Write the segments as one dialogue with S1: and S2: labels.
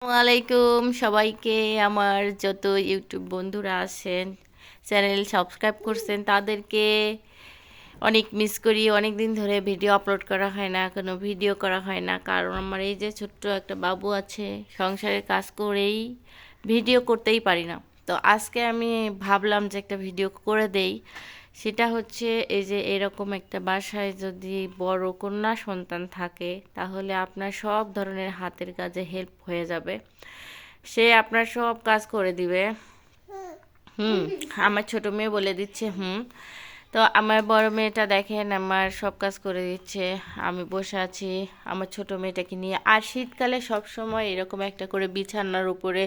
S1: আসসালামাইকুম সবাইকে। আমার যত ইউটিউব বন্ধুরা আছেন, চ্যানেল সাবস্ক্রাইব করছেন, তাদেরকে অনেক মিস করি। অনেক দিন ধরে ভিডিও আপলোড করা হয় না, কোনো ভিডিও করা হয় না, কারণ আমার এই যে ছোট্ট একটা বাবু আছে, সংসারের কাজ করেই ভিডিও করতেই পারি না। তো আজকে আমি ভাবলাম যে একটা ভিডিও করে দেই। সেটা হচ্ছে এই যে এরকম একটা বাসায় যদি বড় কন্যা সন্তান থাকে, তাহলে আপনার সব ধরনের হাতের কাজে হেল্প হয়ে যাবে। সে আপনার সব কাজ করে দিবে। হুম। আমার ছোট মেয়ে বলে দিচ্ছে হুম। তো আমার বড় মেয়েটা দেখেন আমার সব কাজ করে দিচ্ছে, আমি বসে আছি আমার ছোট মেয়েটাকে নিয়ে। আর শীতকালে সব সময় এরকম একটা করে বিছানার উপরে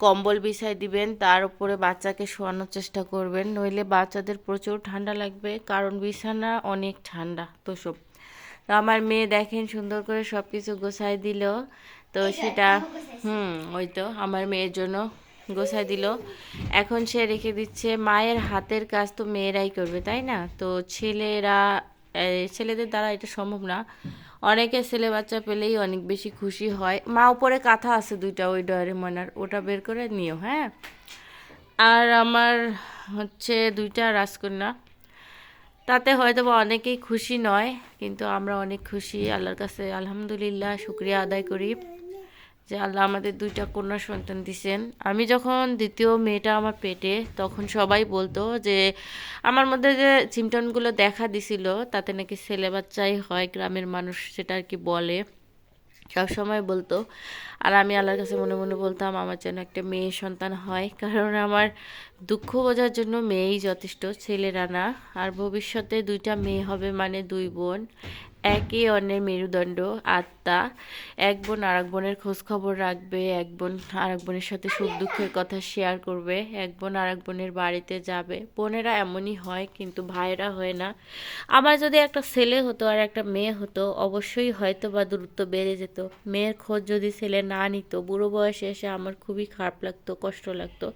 S1: কম্বল বিছাই দিবেন, তার উপরে বাচ্চাকে শোয়ানোর চেষ্টা করবেন, নইলে বাচ্চাদের প্রচুর ঠান্ডা লাগবে, কারণ বিছানা অনেক ঠান্ডা তোষক। তো আমার মেয়ে দেখেন সুন্দর করে সব কিছু গোছায় দিল। তো সেটা ওই তো আমার মেয়ের জন্য গোছায় দিল। এখন সে রেখে দিচ্ছে। মায়ের হাতের কাজ তো মেয়েরাই করবে, তাই না? তো ছেলেদের দ্বারা এটা সম্ভব না। অনেকে ছেলে বাচ্চা পেলেই অনেক বেশি খুশি হয়। মা উপরে কাঁথা আছে দুইটা, ওই ডয়ারেমনের ওটা বের করে নিও, হ্যাঁ। আর আমার হচ্ছে দুইটা রাজকন্যা, তাতে হয়তো বা অনেকেই খুশি নয়, কিন্তু আমরা অনেক খুশি। আল্লাহর কাছে আলহামদুলিল্লাহ শুক্রিয়া আদায় করি যে আল্লাহ আমাদের দুইটা কন্যা সন্তান দিছেন। আমি যখন দ্বিতীয় মেয়েটা আমার পেটে, তখন সবাই বলতো যে আমার মধ্যে যে সিমটমগুলো দেখা দিছিল, তাতে নাকি ছেলে বাচ্চাই হয়, গ্রামের মানুষ সেটা আর কি বলে, সব সময় বলতো। আর আমি আল্লাহর কাছে মনে মনে বলতাম আমার যেন একটা মেয়ে সন্তান হয়, কারণ আমার দুঃখ বোঝার জন্য মেয়েই যথেষ্ট, ছেলেরা না। আর ভবিষ্যতে দুইটা মেয়ে হবে মানে দুই বোন, একে অন্যের মেরুদণ্ড, আত্মা। এক বোন আর এক বোনের খোঁজ খবর রাখবে, এক বোন আর এক বোনের সাথে সুখ দুঃখের কথা শেয়ার করবে, এক বোন আর এক বোনের বাড়িতে যাবে। বোনেরা এমনই হয়, কিন্তু ভাইরা হয় না। আমার যদি একটা ছেলে হতো আর একটা মেয়ে হতো, অবশ্যই হয়তো বা দূরত্ব বেড়ে যেত। মেয়ের খোঁজ যদি ছেলে না নিত, বুড়ো বয়সে এসে আমার খুবই খারাপ লাগতো, কষ্ট লাগতো।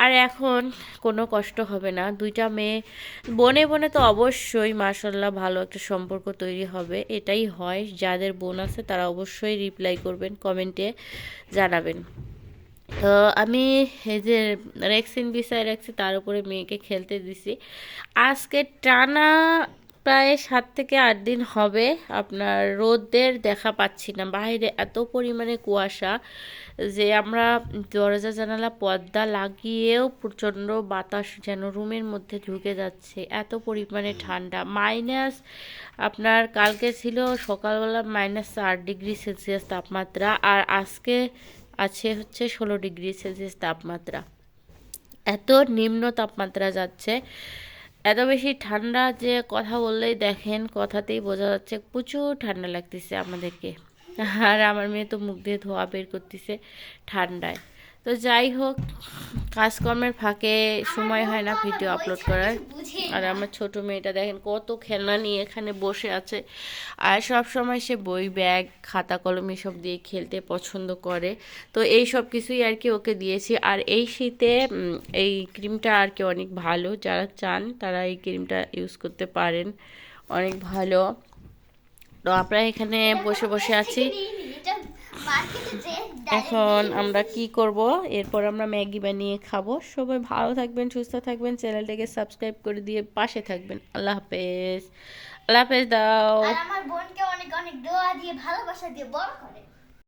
S1: আর এখন কোনো কষ্ট হবে না। দুইটা মেয়ে, বনে বনে তো অবশ্যই মাশাল্লাহ ভালো একটা সম্পর্ক তৈরি হবে, এটাই হয়। যাদের বোন আছে তারা অবশ্যই রিপ্লাই করবেন, কমেন্টে জানাবেন। তো আমি এই যে রেক্সিন বিছায় রাখছি, তার উপরে মেয়েকে খেলতে দিছি। আজকে টানা প্রায় 7 থেকে 8 দিন হবে আপনার রোদের দেখা পাচ্ছি না, বাইরে এত পরিমাণে কুয়াশা যে আমরা দরজা জানালা পর্দা লাগিয়েও প্রচণ্ড বাতাস যেন রুমের মধ্যে ঢুকে যাচ্ছে, এত পরিমাণে ঠান্ডা। মাইনাস আপনার কালকে ছিল সকালবেলা -4 ডিগ্রি সেলসিয়াস তাপমাত্রা, আর আজকে আছে হচ্ছে 16 ডিগ্রি সেলসিয়াস তাপমাত্রা। এত নিম্ন তাপমাত্রা যাচ্ছে, এত বেশি ঠান্ডা যে কথা বললেই দেখেন কথাতেই বোঝা যাচ্ছে প্রচুর ঠান্ডা লাগতেছে আমাদেরকে। আর আমার মেয়ে তো মুখ দিয়ে ধোয়া বের করতেছে ঠান্ডায়। তো যাই হোক, কাজকর্মের ফাঁকে সময় হয় না ভিডিও আপলোড করার। আর আমার ছোট মেয়েটা দেখেন কত খেলনা নিয়ে এখানে বসে আছে, আর সব সময় সে বই, ব্যাগ, খাতা কলম এসব দিয়ে খেলতে পছন্দ করে। তো এই সব কিছুই আর কি ওকে দিয়েছি। আর এই শীতে এই ক্রিমটা আর কি অনেক ভালো, যারা চান তারা এই ক্রিমটা ইউজ করতে পারেন, অনেক ভালো। তো আমরা এখানে বসে বসে আছি। এখন আমরা কি করব, এরপর আমরা ম্যাগি বানিয়ে খাবো। সবাই ভালো থাকবেন, সুস্থ থাকবেন, চ্যানেলটাকে সাবস্ক্রাইব করে দিয়ে পাশে থাকবেন। আল্লাহ হাফেজ। আল্লাহ হাফেজ দাও।
S2: আর আমার বোনকে অনেক অনেক দোয়া দিয়ে ভালোবাসা দিয়ে বড় করে।